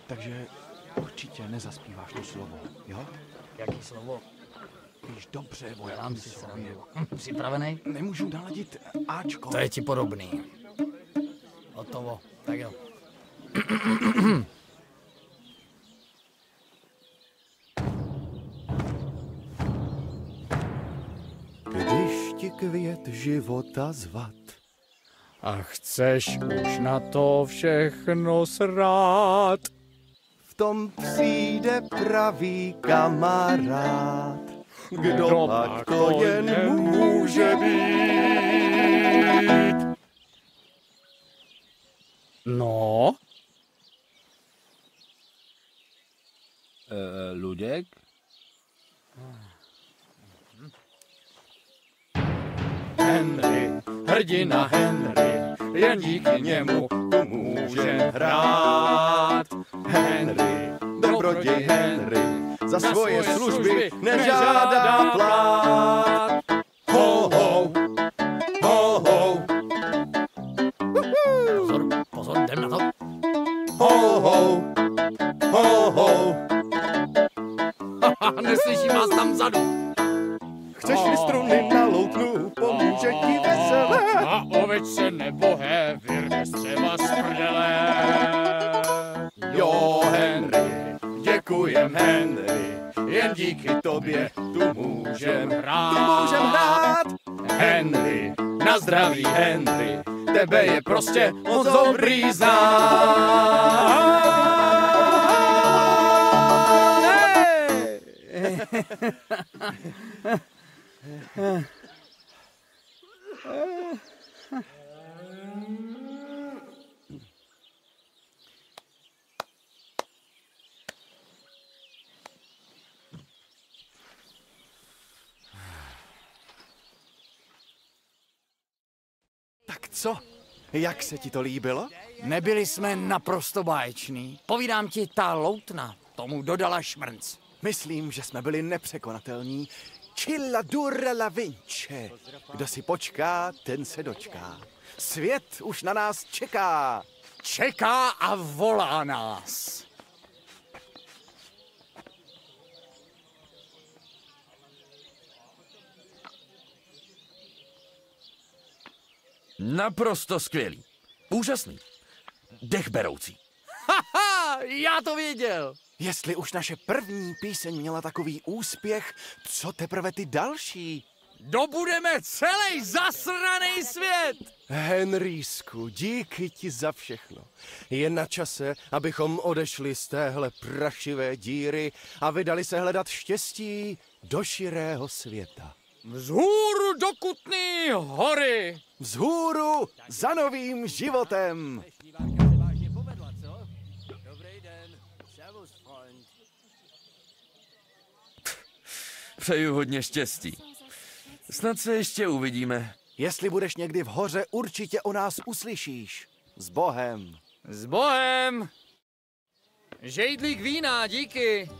Takže určitě nezaspíváš to slovo, jo? Jaký slovo? Víš dobře, Dělám si srandu. Připravený? Nemůžu naladit Ačko. To je ti podobný. Hotovo. Tak jo. Když ti květ života zvat a chceš už na to všechno srát, v tom přijde pravý kamarád. Kdo pak to jen může být? No? Luděk? Henry, hrdina Henry, jen díky němu tu může hrát. Henry, Dobroděj Henry, za svoje služby nežádá plát. Ho, ho, ho, ho. Pozor, jdem na to. Ho, ho, ho, ho. Neslyším vás tam vzadu. Chceš-li struny na loutnu, pomůže ti veselé. A ovečce nebo hévir, třeba z prdele. Jo, Henry, děkujem, Henry, jen díky tobě tu můžem hrát. Tu můžem hrát. Henry, na zdraví, Henry, tebe je prostě moc dobrý znát. Tak co? Jak se ti to líbilo? Nebyli jsme naprosto báječní. Povídám ti, ta loutna tomu dodala šmrnc. Myslím, že jsme byli nepřekonatelní. Chilla dura la vince. Kdo si počká, ten se dočká. Svět už na nás čeká. Čeká a volá nás. Naprosto skvělý. Úžasný. Dechberoucí. Haha, já to věděl. Jestli už naše první píseň měla takový úspěch, co teprve ty další? Dobudeme celý zasraný svět. Henrýsku, díky ti za všechno. Je na čase, abychom odešli z téhle prašivé díry a vydali se hledat štěstí do širého světa. Vzhůru do Kutný hory. Vzhůru za novým životem. Přeju hodně štěstí. Snad se ještě uvidíme. Jestli budeš někdy v hoře, určitě o nás uslyšíš. S Bohem. S Bohem. Žejdlík vína, díky.